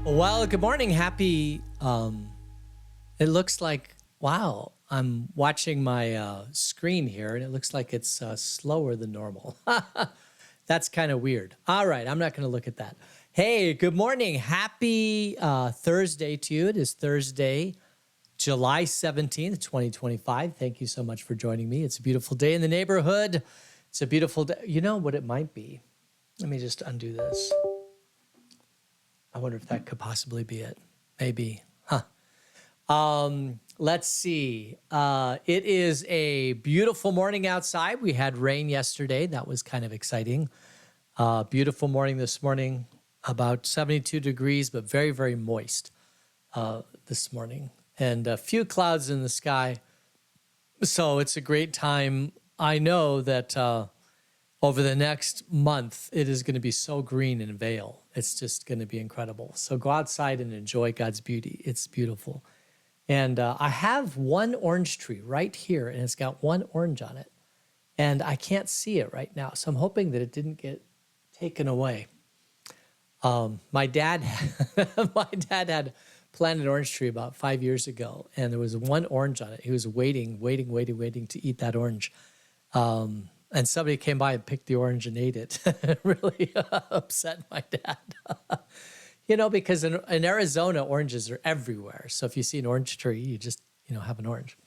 Well, good morning. Happy. It looks like, wow, I'm watching my screen here and it looks like it's slower than normal. That's kind of weird. All right, I'm not going to look at that. Hey, good morning. Happy Thursday to you. It is Thursday, July 17th, 2025. Thank you so much for joining me. It's a beautiful day in the neighborhood. It's a beautiful day. You know what it might be? Let me just undo this. I wonder if that could possibly be it. Maybe. Let's see. It is a beautiful morning outside. We had rain yesterday. That was kind of exciting. Beautiful morning this morning. About 72 degrees, but very, very moist this morning. And a few clouds in the sky. So it's a great time. I know that over the next month, it is going to be so green in Vale. It's just going to be incredible. So go outside and enjoy God's beauty. It's beautiful. And I have one orange tree right here, and it's got one orange on it. And I can't see it right now. So I'm hoping that it didn't get taken away. My dad had planted an orange tree about 5 years ago, and there was one orange on it. He was waiting to eat that orange. And somebody came by and picked the orange and ate it. It really upset my dad. Because in Arizona, oranges are everywhere. So if you see an orange tree, you just, have an orange.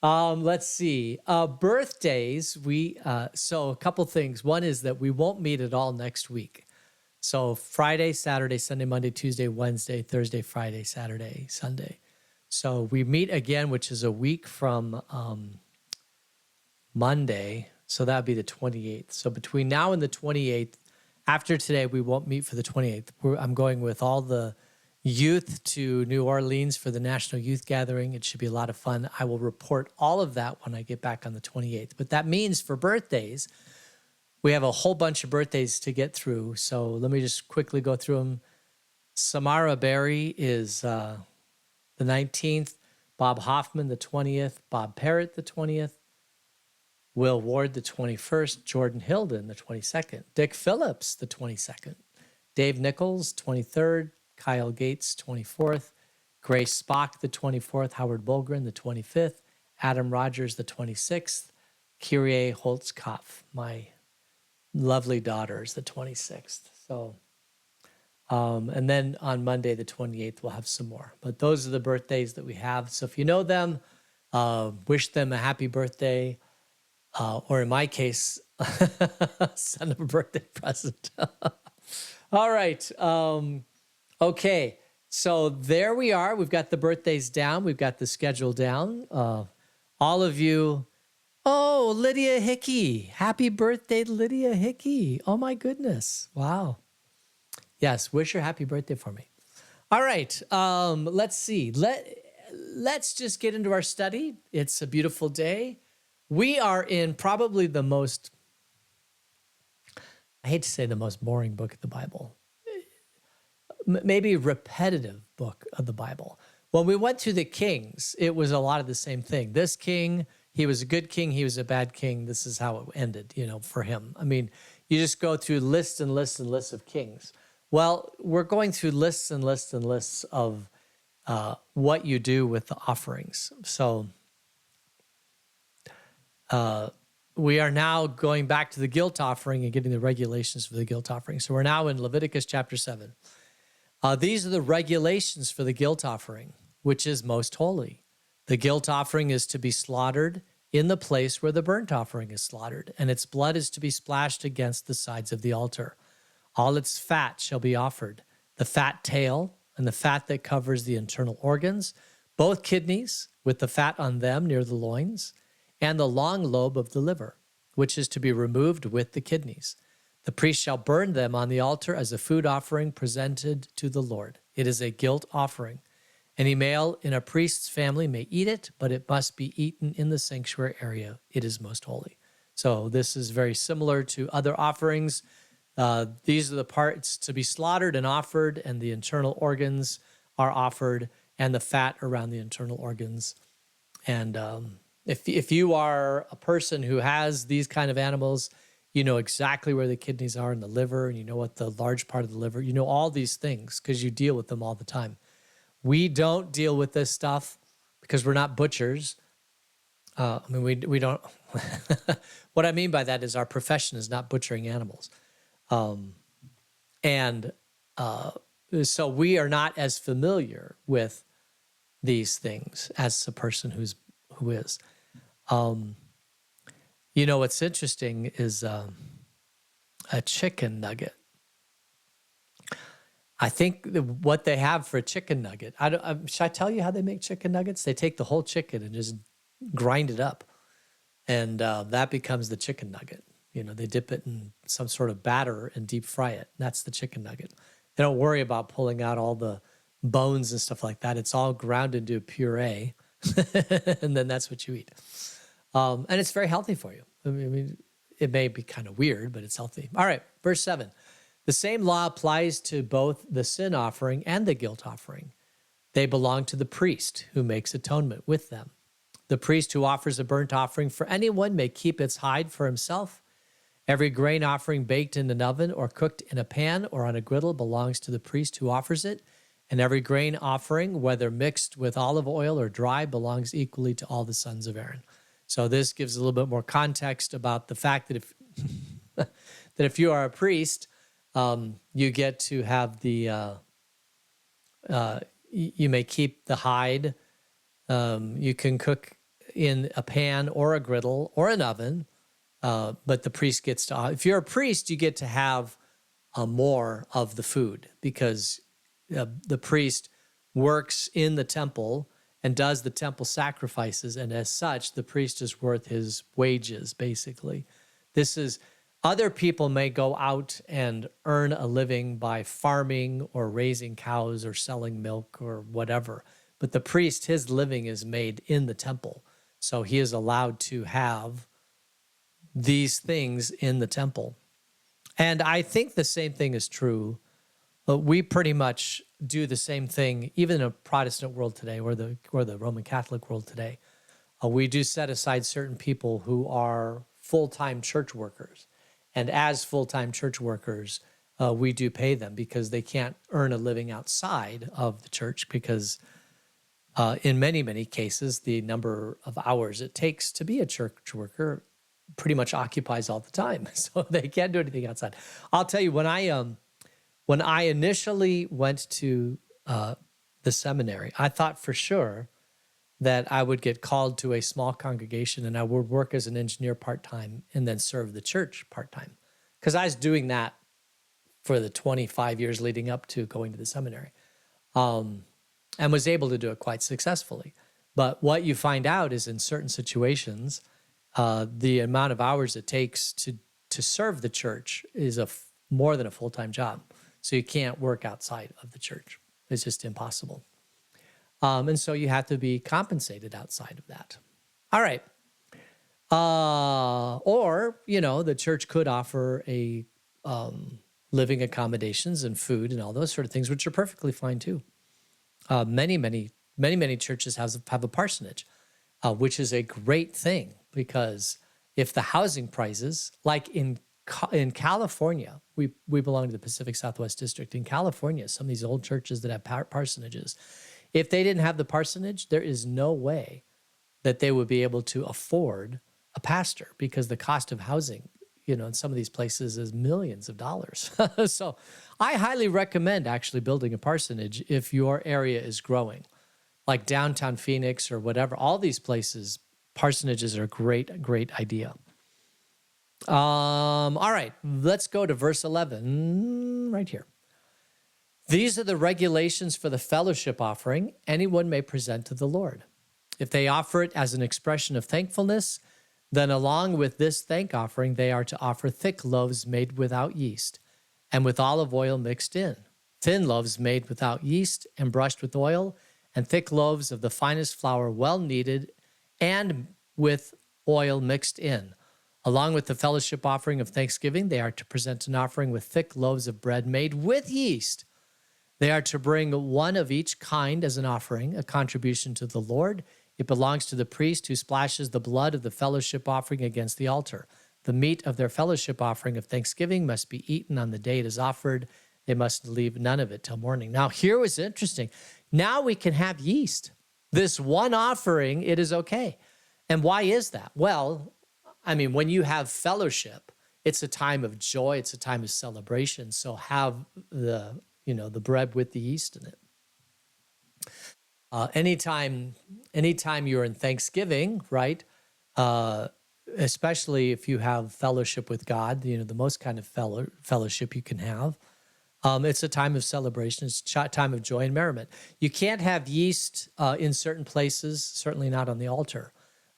Let's see. Birthdays, so a couple things. One is that we won't meet at all next week. So Friday, Saturday, Sunday, Monday, Tuesday, Wednesday, Thursday, Friday, Saturday, Sunday. So we meet again, which is a week from Monday. So that would be the 28th. So between now and the 28th, after today, we won't meet for the 28th. I'm going with all the youth to New Orleans for the National Youth Gathering. It should be a lot of fun. I will report all of that when I get back on the 28th. But that means for birthdays, we have a whole bunch of birthdays to get through. So let me just quickly go through them. Samara Berry is the 19th. Bob Hoffman, the 20th. Bob Parrott, the 20th. Will Ward, the 21st, Jordan Hilden, the 22nd, Dick Phillips, the 22nd, Dave Nichols, 23rd, Kyle Gates, 24th, Grace Spock, the 24th, Howard Bulgren, the 25th, Adam Rogers, the 26th, Kyrie Holtzkopf, my lovely daughter, is the 26th. So, and then on Monday, the 28th, we'll have some more. But those are the birthdays that we have. So if you know them, wish them a happy birthday. Or in my case, send them a birthday present. All right. Okay. So there we are. We've got the birthdays down. We've got the schedule down. All of you. Oh, Lydia Hickey. Happy birthday, Lydia Hickey. Oh, my goodness. Wow. Yes. Wish her happy birthday for me. All right. Let's see. Let's just get into our study. It's a beautiful day. We are in probably the most, I hate to say the most boring book of the Bible, maybe repetitive book of the Bible. When we went through the kings, it was a lot of the same thing. This king, he was a good king, he was a bad king. This is how it ended, for him. I mean, you just go through lists and lists and lists of kings. Well, we're going through lists and lists and lists of what you do with the offerings. So we are now going back to the guilt offering and getting the regulations for the guilt offering. So we're now in Leviticus chapter 7. These are the regulations for the guilt offering, which is most holy. The guilt offering is to be slaughtered in the place where the burnt offering is slaughtered, and its blood is to be splashed against the sides of the altar. All its fat shall be offered, the fat tail and the fat that covers the internal organs, both kidneys with the fat on them near the loins, and the long lobe of the liver, which is to be removed with the kidneys. The priest shall burn them on the altar as a food offering presented to the Lord. It is a guilt offering. Any male in a priest's family may eat it, but it must be eaten in the sanctuary area. It is most holy. So this is very similar to other offerings. These are the parts to be slaughtered and offered, and the internal organs are offered, and the fat around the internal organs. And if you are a person who has these kind of animals, You know exactly where the kidneys are in the liver, and you know what the large part of the liver, you know all these things because you deal with them all the time. We don't deal with this stuff because we're not butchers. We don't. What I mean by that is our profession is not butchering animals. And so we are not as familiar with these things as a person who is. You know, what's interesting is a chicken nugget. I think what they have for a chicken nugget, should I tell you how they make chicken nuggets? They take the whole chicken and just grind it up, and that becomes the chicken nugget. You know, they dip it in some sort of batter and deep fry it. That's the chicken nugget. They don't worry about pulling out all the bones and stuff like that. It's all ground into a puree, and then that's what you eat. And it's very healthy for you. I mean, it may be kind of weird, but it's healthy. All right, verse 7. The same law applies to both the sin offering and the guilt offering. They belong to the priest who makes atonement with them. The priest who offers a burnt offering for anyone may keep its hide for himself. Every grain offering baked in an oven or cooked in a pan or on a griddle belongs to the priest who offers it. And every grain offering, whether mixed with olive oil or dry, belongs equally to all the sons of Aaron. So this gives a little bit more context about the fact that if that if you are a priest, you get to have the you may keep the hide. You can cook in a pan or a griddle or an oven, but the priest gets to. If you're a priest, you get to have more of the food because the priest works in the temple and does the temple sacrifices, and as such, the priest is worth his wages, basically. This is, other people may go out and earn a living by farming or raising cows or selling milk or whatever, but the priest, his living is made in the temple, so he is allowed to have these things in the temple. And I think the same thing is true. We pretty much do the same thing, even in a Protestant world today or the Roman Catholic world today. We do set aside certain people who are full-time church workers. And as full-time church workers, we do pay them because they can't earn a living outside of the church because in many, many cases, the number of hours it takes to be a church worker pretty much occupies all the time. So they can't do anything outside. I'll tell you, when I initially went to the seminary, I thought for sure that I would get called to a small congregation and I would work as an engineer part-time and then serve the church part-time. Because I was doing that for the 25 years leading up to going to the seminary and was able to do it quite successfully. But what you find out is in certain situations, the amount of hours it takes to serve the church is more than a full-time job. So you can't work outside of the church. It's just impossible. And so you have to be compensated outside of that. All right. Or, the church could offer a living accommodations and food and all those sort of things, which are perfectly fine too. Many churches have a parsonage, which is a great thing because if the housing prices, like in California, we belong to the Pacific Southwest District. In California, some of these old churches that have parsonages, if they didn't have the parsonage, there is no way that they would be able to afford a pastor because the cost of housing, in some of these places is millions of dollars. So I highly recommend actually building a parsonage if your area is growing, like downtown Phoenix or whatever. All these places, parsonages are a great idea. All right, let's go to verse 11 right here. These are the regulations for the fellowship offering anyone may present to the Lord. If they offer it as an expression of thankfulness, then along with this thank offering, they are to offer thick loaves made without yeast and with olive oil mixed in, thin loaves made without yeast and brushed with oil, and thick loaves of the finest flour well kneaded and with oil mixed in. Along with the fellowship offering of thanksgiving, they are to present an offering with thick loaves of bread made with yeast. They are to bring one of each kind as an offering, a contribution to the Lord. It belongs to the priest who splashes the blood of the fellowship offering against the altar. The meat of their fellowship offering of thanksgiving must be eaten on the day it is offered. They must leave none of it till morning. Now, here was interesting. Now we can have yeast. This one offering, it is okay. And why is that? Well, I mean, when you have fellowship, it's a time of joy. It's a time of celebration. So have the bread with the yeast in it. Anytime you're in Thanksgiving, right? Especially if you have fellowship with God, the most kind of fellowship you can have. It's a time of celebration. It's a time of joy and merriment. You can't have yeast in certain places, certainly not on the altar.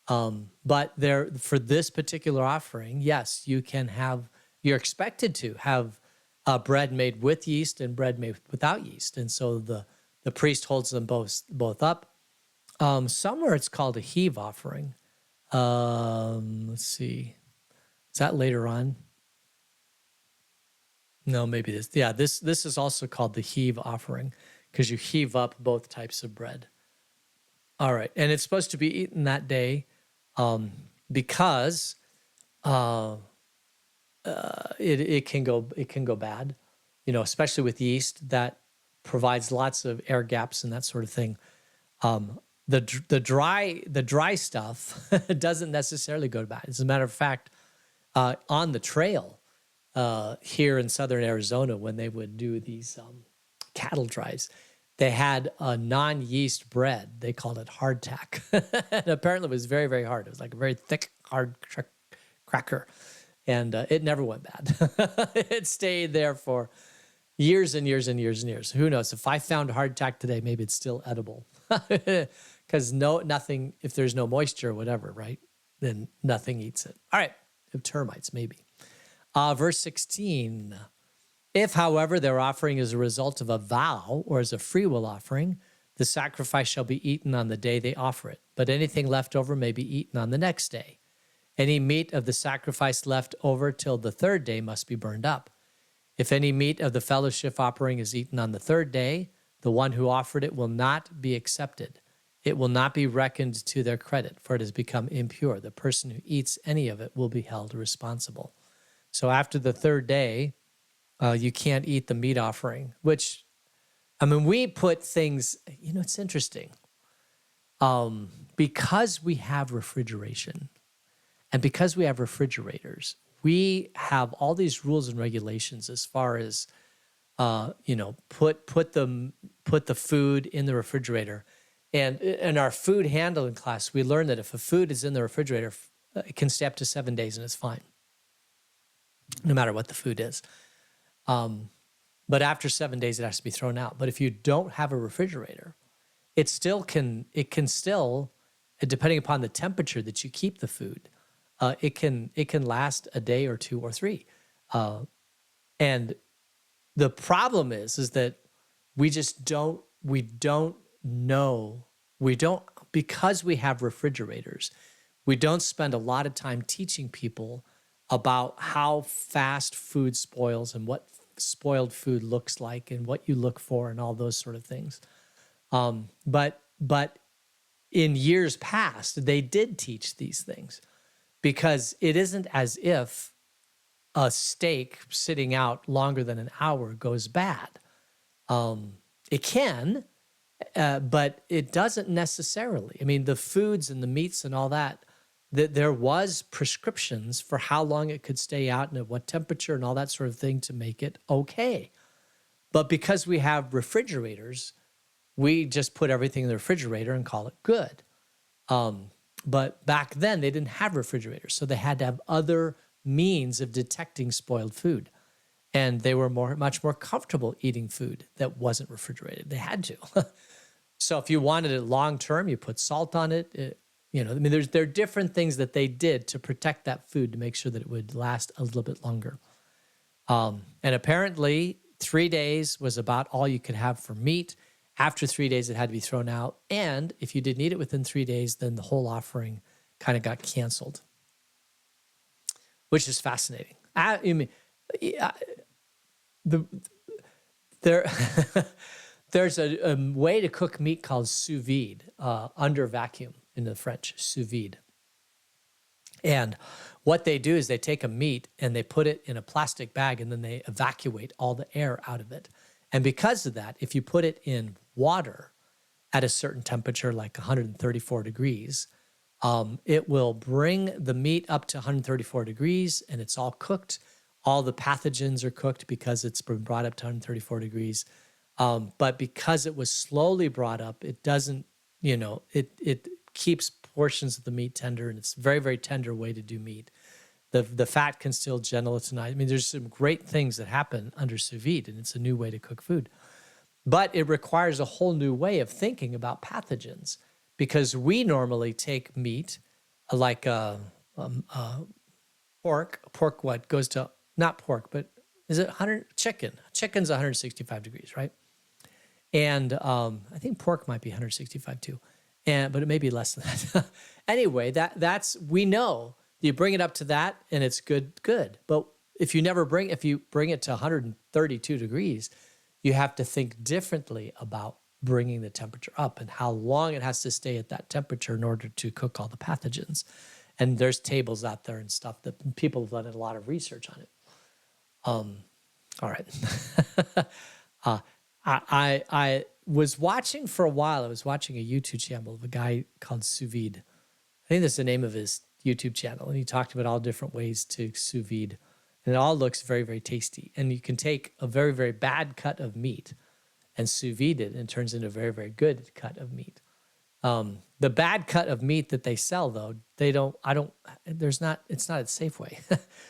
But for this particular offering, yes, you're expected to have bread made with yeast and bread made without yeast. And so the priest holds them both up. Somewhere it's called a heave offering. Let's see. Is that later on? No, maybe this. Yeah, this is also called the heave offering because you heave up both types of bread. All right, and it's supposed to be eaten that day because it can go bad, especially with yeast that provides lots of air gaps and that sort of thing. The dry stuff doesn't necessarily go bad. As a matter of fact, on the trail here in southern Arizona, when they would do these cattle drives, they had a non-yeast bread. They called it hardtack. And apparently it was very, very hard. It was like a very thick, hard cracker. And it never went bad. It stayed there for years and years and years and years. Who knows? If I found hardtack today, maybe it's still edible. Because nothing, if there's no moisture or whatever, right, then nothing eats it. All right, termites maybe. Verse 16, if, however, their offering is a result of a vow or as a freewill offering, the sacrifice shall be eaten on the day they offer it, but anything left over may be eaten on the next day. Any meat of the sacrifice left over till the third day must be burned up. If any meat of the fellowship offering is eaten on the third day, the one who offered it will not be accepted. It will not be reckoned to their credit, for it has become impure. The person who eats any of it will be held responsible. So after the third day, you can't eat the meat offering, which, I mean, we put things, it's interesting. Because we have refrigeration and because we have refrigerators, we have all these rules and regulations as far as, put the food in the refrigerator. And in our food handling class, we learned that if a food is in the refrigerator, it can stay up to 7 days and it's fine, no matter what the food is. But after 7 days, it has to be thrown out. But if you don't have a refrigerator, it can still, depending upon the temperature that you keep the food, it can last a day or two or three. And the problem is that we don't know, because we have refrigerators, we don't spend a lot of time teaching people about how fast food spoils and what spoiled food looks like and what you look for and all those sort of things. But in years past, they did teach these things because it isn't as if a steak sitting out longer than an hour goes bad. It can, but it doesn't necessarily. I mean, the foods and the meats and all that, there was prescriptions for how long it could stay out and at what temperature and all that sort of thing to make it okay. But because we have refrigerators, we just put everything in the refrigerator and call it good. But back then, they didn't have refrigerators, so they had to have other means of detecting spoiled food. And they were much more comfortable eating food that wasn't refrigerated. They had to. So if you wanted it long term, you put salt on it. There are different things that they did to protect that food to make sure that it would last a little bit longer. And apparently, 3 days was about all you could have for meat. After 3 days, it had to be thrown out. And if you didn't eat it within 3 days, then the whole offering kind of got canceled, which is fascinating. There's a way to cook meat called sous vide, under vacuum in the French, sous vide. And what they do is they take a meat and they put it in a plastic bag and then they evacuate all the air out of it. And because of that, if you put it in water at a certain temperature, like 134 degrees, it will bring the meat up to 134 degrees and it's all cooked. All the pathogens are cooked because it's been brought up to 134 degrees. But because it was slowly brought up, it doesn't, it keeps portions of the meat tender, and it's a very, very tender way to do meat. The fat can still gelatinize. I mean, there's some great things that happen under sous vide, and it's a new way to cook food. But it requires a whole new way of thinking about pathogens, because we normally take meat like pork what goes to, not pork, but is it 100? Chicken's 165 degrees, right? And I think pork might be 165 too, but it may be less than that. Anyway, that's we know you bring it up to that and it's good. But if you bring it to 132 degrees, you have to think differently about bringing the temperature up and how long it has to stay at that temperature in order to cook all the pathogens. And there's tables out there and stuff that people have done a lot of research on it. All right. I was watching for a while. I was watching a YouTube channel of a guy called Sous Vide. I think that's the name of his YouTube channel. And he talked about all different ways to sous vide. And it all looks very, very tasty. And you can take a very, very bad cut of meat and sous vide it, and it turns into a very, very good cut of meat. The bad cut of meat that they sell, though, it's not a Safeway.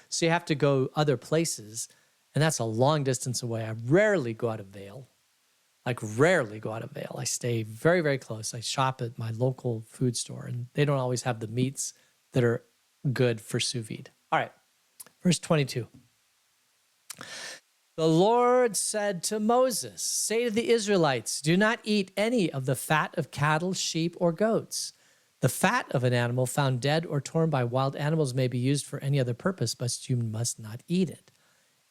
So you have to go other places, and that's a long distance away. I rarely go out of Vail. I stay very, very close. I shop at my local food store, and they don't always have the meats that are good for sous vide. All right, verse 22. The Lord said to Moses, say to the Israelites, do not eat any of the fat of cattle, sheep, or goats. The fat of an animal found dead or torn by wild animals may be used for any other purpose, but you must not eat it.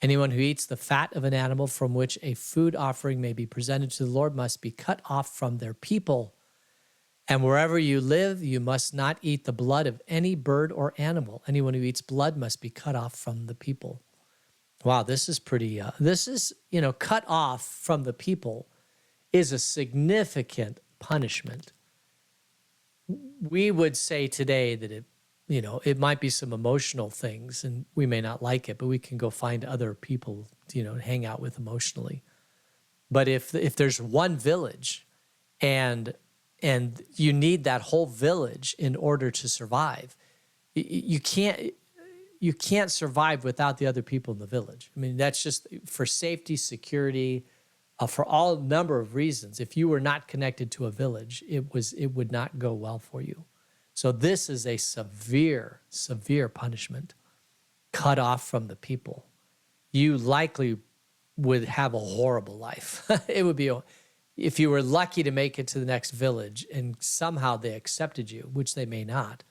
Anyone who eats the fat of an animal from which a food offering may be presented to the Lord must be cut off from their people. And wherever you live, you must not eat the blood of any bird or animal. Anyone who eats blood must be cut off from the people. Wow, this is pretty, cut off from the people is a significant punishment. We would say today that it might be some emotional things and we may not like it, but we can go find other people, to hang out with emotionally. But if there's one village and you need that whole village in order to survive, you can't survive without the other people in the village. I mean, that's just for safety, security, for all number of reasons. If you were not connected to a village, it would not go well for you. So this is a severe, severe punishment. Cut off from the people. You likely would have a horrible life. It would be, if you were lucky to make it to the next village and somehow they accepted you, which they may not,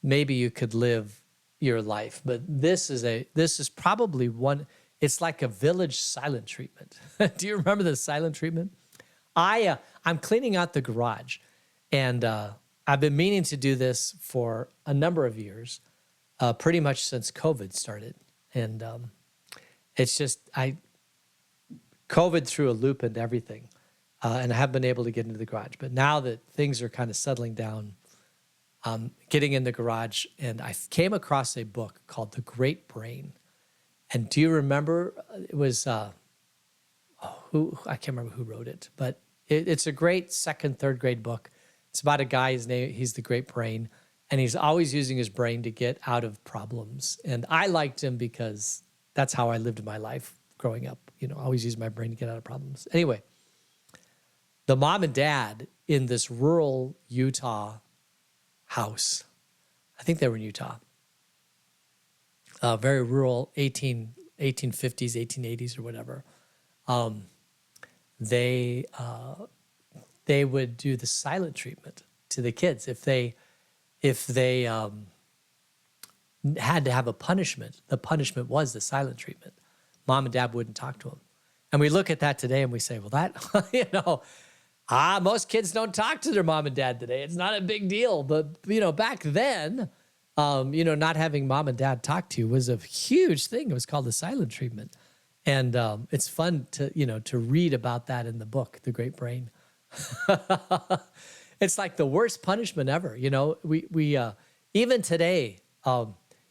maybe you could live your life. But this is probably one, it's like a village silent treatment. Do you remember the silent treatment? I'm cleaning out the garage, and I've been meaning to do this for a number of years, pretty much since COVID started. And it's just, COVID threw a loop into everything, and I haven't been able to get into the garage. But now that things are kind of settling down, getting in the garage, and I came across a book called The Great Brain. And do you remember, it was, I can't remember who wrote it, but it's a great second, third grade book. It's about a guy, he's the Great Brain, and he's always using his brain to get out of problems. And I liked him because that's how I lived my life growing up. Always use my brain to get out of problems. Anyway, the mom and dad in this rural Utah house, I think they were in Utah, very rural, 1850s, 1880s or whatever. They would do the silent treatment to the kids. If they had to have a punishment, the punishment was the silent treatment. Mom and dad wouldn't talk to them. And we look at that today and we say, well, that, most kids don't talk to their mom and dad today. It's not a big deal. But, back then, Not having mom and dad talk to you was a huge thing. It was called the silent treatment. And it's fun to read about that in the book, The Great Brain. It's like the worst punishment ever. We even today,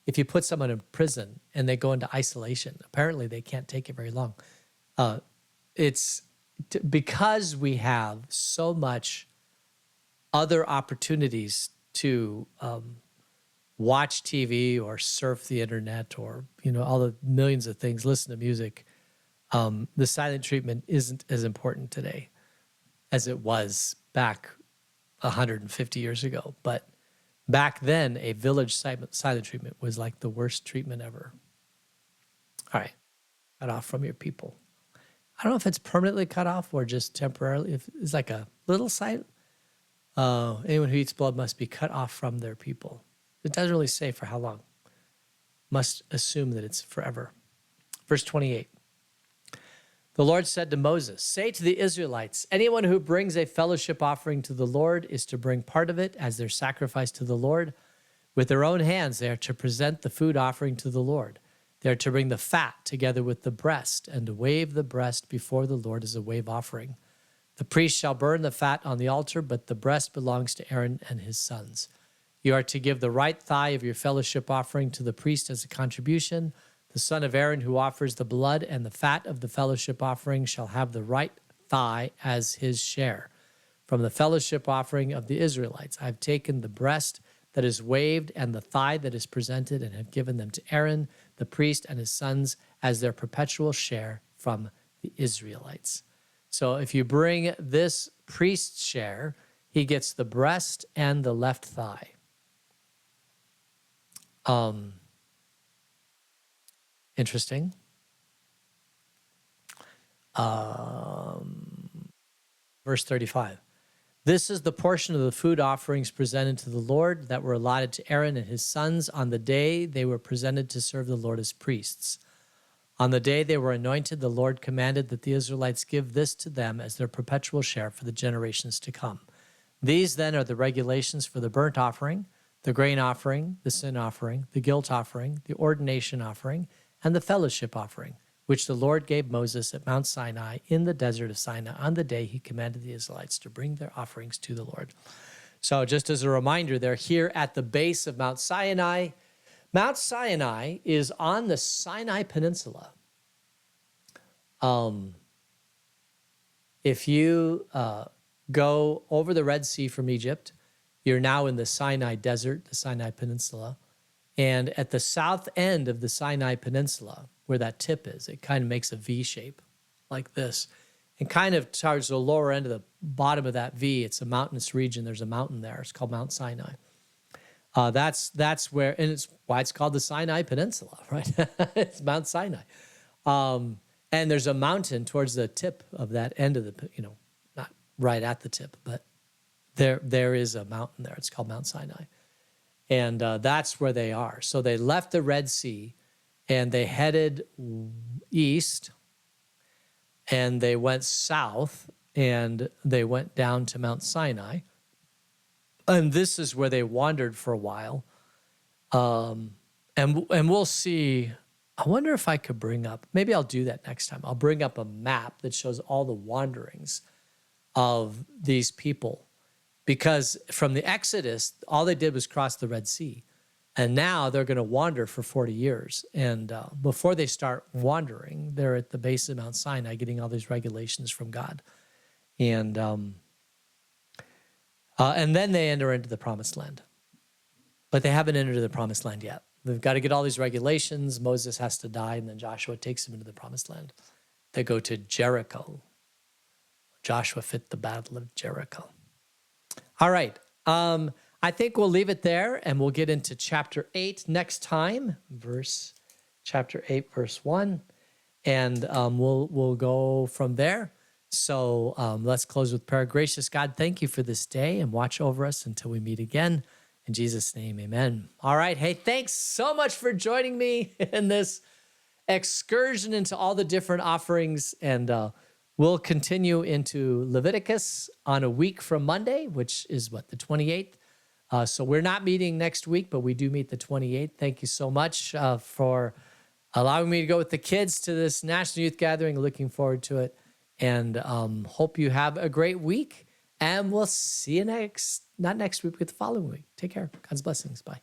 if you put someone in prison and they go into isolation, apparently they can't take it very long. It's because we have so much other opportunities to watch TV or surf the internet or, all the millions of things, listen to music. The silent treatment isn't as important today as it was back 150 years ago. But back then, a village silent treatment was like the worst treatment ever. All right, cut off from your people. I don't know if it's permanently cut off or just temporarily. If it's like a little silent. Anyone who eats blood must be cut off from their people. It doesn't really say for how long. Must assume that it's forever. Verse 28. The Lord said to Moses, say to the Israelites, anyone who brings a fellowship offering to the Lord is to bring part of it as their sacrifice to the Lord. With their own hands, they are to present the food offering to the Lord. They are to bring the fat together with the breast and to wave the breast before the Lord as a wave offering. The priest shall burn the fat on the altar, but the breast belongs to Aaron and his sons. You are to give the right thigh of your fellowship offering to the priest as a contribution. The son of Aaron who offers the blood and the fat of the fellowship offering shall have the right thigh as his share. From the fellowship offering of the Israelites, I have taken the breast that is waved and the thigh that is presented and have given them to Aaron, the priest, and his sons as their perpetual share from the Israelites. So if you bring this priest's share, he gets the breast and the left thigh. Interesting. Verse 35. This is the portion of the food offerings presented to the Lord that were allotted to Aaron and his sons on the day they were presented to serve the Lord as priests. On the day they were anointed, the Lord commanded that the Israelites give this to them as their perpetual share for the generations to come. These then are the regulations for the burnt offering, the grain offering, the sin offering, the guilt offering, the ordination offering, and the fellowship offering, which the Lord gave Moses at Mount Sinai in the desert of Sinai on the day he commanded the Israelites to bring their offerings to the Lord. So just as a reminder, they're here at the base of Mount Sinai. Mount Sinai is on the Sinai Peninsula. If you go over the Red Sea from Egypt, you're now in the Sinai Desert, the Sinai Peninsula. And at the south end of the Sinai Peninsula, where that tip is, it kind of makes a V shape like this. And kind of towards the lower end of the bottom of that V, it's a mountainous region. There's a mountain there. It's called Mount Sinai. That's where, and it's why it's called the Sinai Peninsula, right? It's Mount Sinai. And there's a mountain towards the tip of that end of the, not right at the tip, but there is a mountain there. It's called Mount Sinai. And that's where they are. So they left the Red Sea and they headed east and they went south and they went down to Mount Sinai. And this is where they wandered for a while. And we'll see. I wonder if I could bring up, maybe I'll do that next time. I'll bring up a map that shows all the wanderings of these people. Because from the Exodus, all they did was cross the Red Sea. And now they're going to wander for 40 years. And before they start wandering, they're at the base of Mount Sinai getting all these regulations from God. And then they enter into the Promised Land. But they haven't entered the Promised Land yet. They've got to get all these regulations. Moses has to die, and then Joshua takes them into the Promised Land. They go to Jericho. Joshua fit the battle of Jericho. All right. I think we'll leave it there, and we'll get into chapter 8 next time, chapter 8, verse 1, and we'll go from there. So let's close with prayer. Gracious God, thank you for this day, and watch over us until we meet again. In Jesus' name, amen. All right. Hey, thanks so much for joining me in this excursion into all the different offerings, and we'll continue into Leviticus on a week from Monday, which is the 28th. So we're not meeting next week, but we do meet the 28th. Thank you so much for allowing me to go with the kids to this National Youth Gathering. Looking forward to it. And hope you have a great week. And we'll see you not next week, but the following week. Take care. God's blessings. Bye.